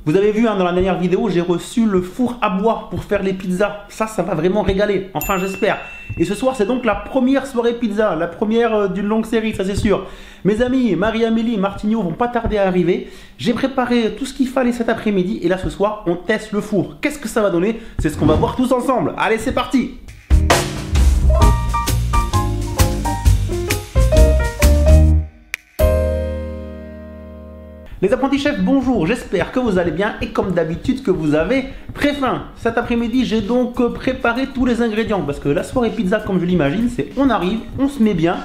Vous avez vu hein, dans la dernière vidéo, j'ai reçu le four à bois pour faire les pizzas. Ça va vraiment régaler, enfin j'espère. Et ce soir, c'est donc la première soirée pizza, la première d'une longue série, ça c'est sûr. Mes amis, Marie-Amélie et Martigno vont pas tarder à arriver. J'ai préparé tout ce qu'il fallait cet après-midi et là ce soir, on teste le four. Qu'est-ce que ça va donner? C'est ce qu'on va voir tous ensemble. Allez, c'est parti! Les apprentis chefs, bonjour, j'espère que vous allez bien et comme d'habitude que vous avez très faim. Cet après-midi, j'ai donc préparé tous les ingrédients parce que la soirée pizza, comme je l'imagine, c'est on arrive, on se met bien,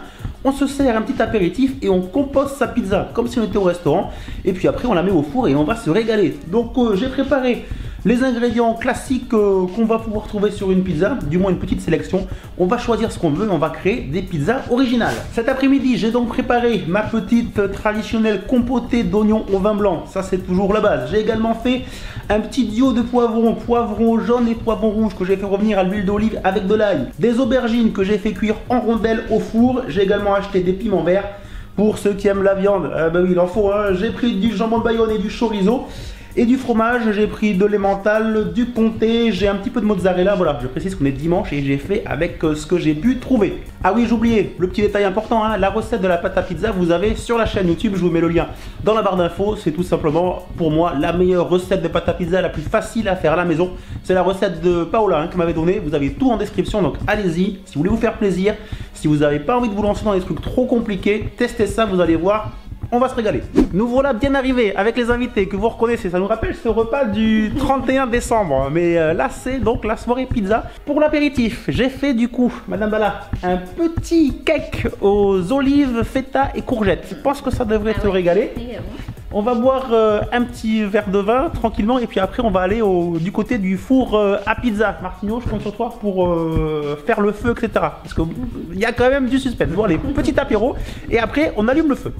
on se sert un petit apéritif et on compose sa pizza comme si on était au restaurant et puis après on la met au four et on va se régaler. Donc j'ai préparé les ingrédients classiques qu'on va pouvoir trouver sur une pizza, du moins une petite sélection. On va choisir ce qu'on veut et on va créer des pizzas originales. Cet après-midi, j'ai donc préparé ma petite traditionnelle compotée d'oignons au vin blanc. Ça, c'est toujours la base. J'ai également fait un petit duo de poivrons, poivrons jaunes et poivrons rouges que j'ai fait revenir à l'huile d'olive avec de l'ail. Des aubergines que j'ai fait cuire en rondelles au four. J'ai également acheté des piments verts pour ceux qui aiment la viande. Bah oui, il en faut. Hein. J'ai pris du jambon de Bayonne et du chorizo. Et du fromage, j'ai pris de l'emmental, du comté, j'ai un petit peu de mozzarella, voilà, je précise qu'on est dimanche et j'ai fait avec ce que j'ai pu trouver. Ah oui, j'oubliais, le petit détail important, hein, la recette de la pâte à pizza, vous avez sur la chaîne YouTube, je vous mets le lien dans la barre d'infos, c'est tout simplement pour moi la meilleure recette de pâte à pizza, la plus facile à faire à la maison. C'est la recette de Paola hein, qui m'avait donné, vous avez tout en description, donc allez-y, si vous voulez vous faire plaisir, si vous n'avez pas envie de vous lancer dans des trucs trop compliqués, testez ça, vous allez voir. On va se régaler. Nous voilà bien arrivés avec les invités que vous reconnaissez. Ça nous rappelle ce repas du 31 décembre. Mais là, c'est donc la soirée pizza. Pour l'apéritif, j'ai fait du coup, Madame Bala, un petit cake aux olives, feta et courgettes. Je pense que ça devrait te régaler. On va boire un petit verre de vin tranquillement et puis après on va aller du côté du four à pizza. Martigno, je compte sur toi pour faire le feu, etc. Parce qu'il y a quand même du suspense. Bon allez, petit apéro et après on allume le feu.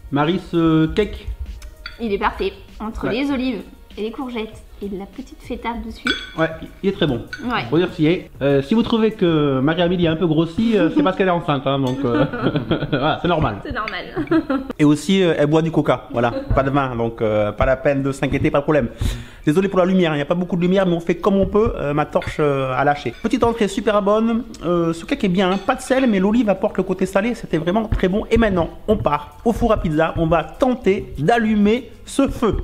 Marie, ce cake, il est parfait. Entre les olives et les courgettes et de la petite feta dessus. Ouais, il est très bon. Ouais. Faut dire s'il est. Si vous trouvez que Marie-Amélie est un peu grossie, c'est parce qu'elle est enceinte. Hein, donc voilà, c'est normal. C'est normal. Et aussi, elle boit du coca. Voilà, pas de vin. Donc pas la peine de s'inquiéter, pas de problème. Désolé pour la lumière, il n'y a pas beaucoup de lumière, mais on fait comme on peut. Ma torche a lâché. Petite entrée super bonne. Ce cake est bien, hein, pas de sel, mais l'olive apporte le côté salé. C'était vraiment très bon. Et maintenant, on part au four à pizza. On va tenter d'allumer ce feu.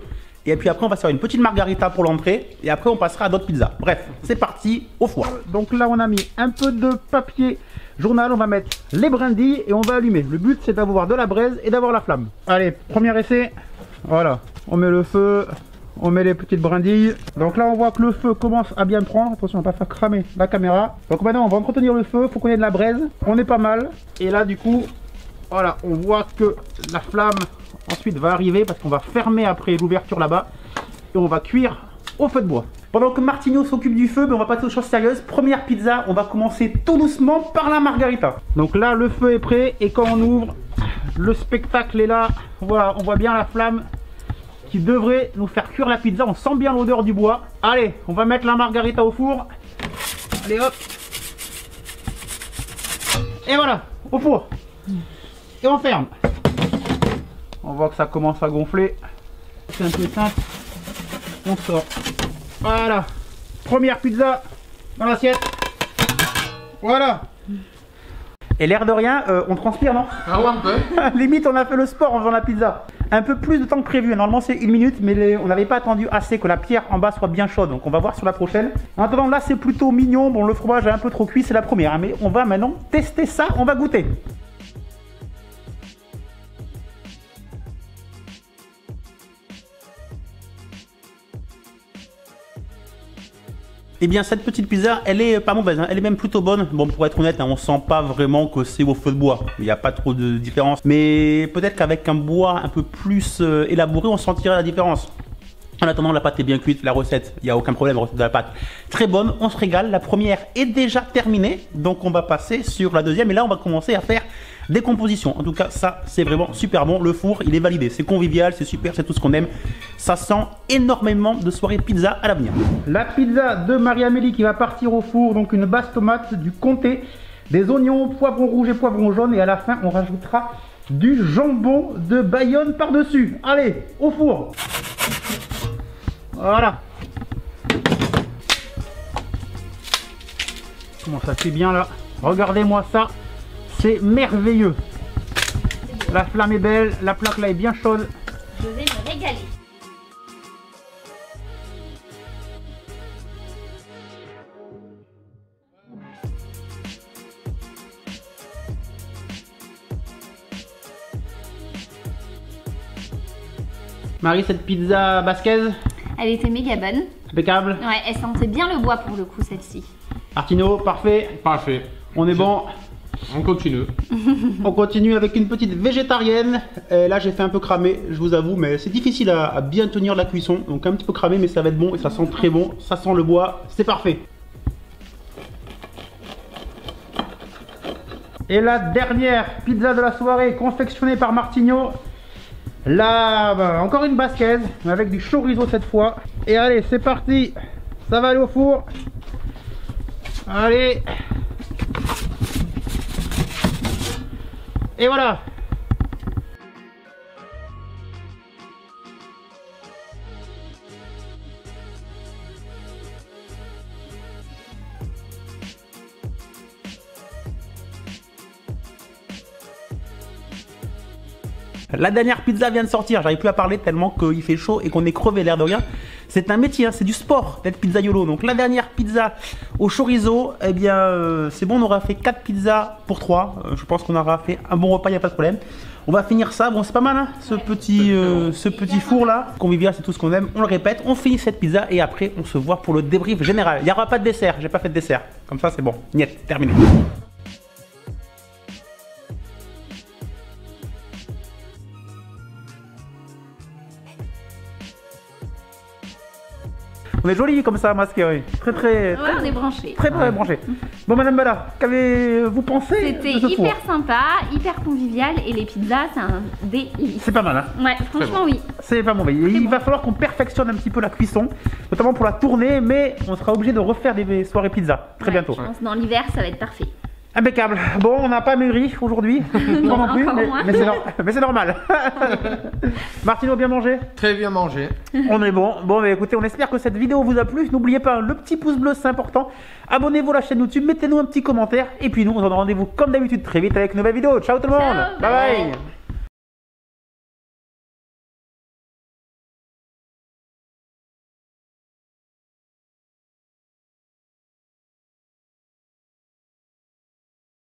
Et puis après, on va se faire une petite margarita pour l'entrée. Et après, on passera à d'autres pizzas. Bref, c'est parti au four. Donc là, on a mis un peu de papier journal. On va mettre les brindilles et on va allumer. Le but, c'est d'avoir de la braise et d'avoir la flamme. Allez, premier essai. Voilà, on met le feu. On met les petites brindilles. Donc là, on voit que le feu commence à bien prendre. Attention, on va pas faire cramer la caméra. Donc maintenant, on va entretenir le feu. Il faut qu'on ait de la braise. On est pas mal. Et là, du coup, voilà, on voit que la flamme ensuite va arriver parce qu'on va fermer après l'ouverture là-bas. Et on va cuire au feu de bois. Pendant que Martigno s'occupe du feu, mais on va passer aux choses sérieuses. Première pizza, on va commencer tout doucement par la margarita. Donc là, le feu est prêt. Et quand on ouvre, le spectacle est là. Voilà, on voit bien la flamme qui devrait nous faire cuire la pizza. On sent bien l'odeur du bois. Allez, on va mettre la margarita au four. Allez hop. Et voilà, au four. Et on ferme. On voit que ça commence à gonfler. C'est un peu simple. On sort. Voilà. Première pizza dans l'assiette. Voilà. Et l'air de rien, on transpire, non? Ah ouais, un peu. Limite, on a fait le sport en faisant la pizza. Un peu plus de temps que prévu. Normalement, c'est 1 minute, mais on n'avait pas attendu assez que la pierre en bas soit bien chaude. Donc, on va voir sur la prochaine. En attendant, là, c'est plutôt mignon. Bon, le fromage est un peu trop cuit, c'est la première. Hein, mais on va maintenant tester ça. On va goûter. Eh bien cette petite pizza, elle est pas mauvaise, hein. Elle est même plutôt bonne. Bon, pour être honnête, hein, on sent pas vraiment que c'est au feu de bois. Il n'y a pas trop de différence. Mais peut-être qu'avec un bois un peu plus élaboré, on sentirait la différence. En attendant, la pâte est bien cuite, la recette, il n'y a aucun problème, la recette de la pâte. Très bonne, on se régale. La première est déjà terminée, donc on va passer sur la deuxième. Et là, on va commencer à faire décomposition. En tout cas, ça, c'est vraiment super bon. Le four, il est validé. C'est convivial, c'est super, c'est tout ce qu'on aime. Ça sent énormément de soirée pizza à l'avenir. La pizza de Marie-Amélie qui va partir au four. Donc une base tomate, du comté, des oignons, poivrons rouges et poivrons jaunes. Et à la fin, on rajoutera du jambon de Bayonne par-dessus. Allez, au four. Voilà. Comment ça fait bien là. Regardez-moi ça. C'est merveilleux. La flamme est belle, la plaque là est bien chaude. Je vais me régaler. Marie, cette pizza basquaise, Elle était méga bonne. impeccable. Ouais, elle sentait bien le bois pour le coup, celle-ci. Artino, parfait. Parfait. On est bon. On continue. On continue avec une petite végétarienne. Là, j'ai fait un peu cramer, je vous avoue, mais c'est difficile à bien tenir la cuisson. Donc un petit peu cramé, mais ça va être bon et ça sent très bon. Ça sent le bois, c'est parfait. Et la dernière pizza de la soirée, confectionnée par Martigno. Là, bah, encore une basquaise, avec du chorizo cette fois. Et allez, c'est parti. Ça va aller au four. Allez. Et voilà. La dernière pizza vient de sortir, j'arrive plus à parler tellement qu'il fait chaud et qu'on est crevé l'air de rien. C'est un métier, hein, c'est du sport d'être pizzaiolo. Donc la dernière pizza au chorizo, eh bien c'est bon, on aura fait 4 pizzas pour 3. Je pense qu'on aura fait un bon repas, il n'y a pas de problème. On va finir ça, bon c'est pas mal hein, ce petit four là. Convivial, c'est tout ce qu'on aime, on le répète, on finit cette pizza et après on se voit pour le débrief général. Il n'y aura pas de dessert, j'ai pas fait de dessert. Comme ça c'est bon, niet, terminé. On est joli comme ça, masqué, oui. Très, Ouais, on est branchés. très branché. Bon, Madame Bala, qu'avez-vous pensé C'était de ce four? hyper sympa, hyper convivial et les pizzas, c'est un délice. C'est pas mal, hein. Ouais, franchement, oui. C'est pas mauvais. Il va falloir qu'on perfectionne un petit peu la cuisson, notamment pour la tournée, mais on sera obligé de refaire des soirées pizza très Ouais, bientôt. Je pense que dans l'hiver, ça va être parfait. Impeccable. Bon, on n'a pas mûri aujourd'hui, Non, moi non plus, encore mais, moins. mais c'est normal. Martino, bien mangé? Très bien mangé. On est bon. Bon, mais écoutez, on espère que cette vidéo vous a plu. N'oubliez pas le petit pouce bleu, c'est important. Abonnez-vous à la chaîne YouTube, mettez-nous un petit commentaire. Et puis nous, on se donne rendez-vous comme d'habitude très vite avec une nouvelle vidéo. Ciao tout le monde. Ciao, Bye bye. bye.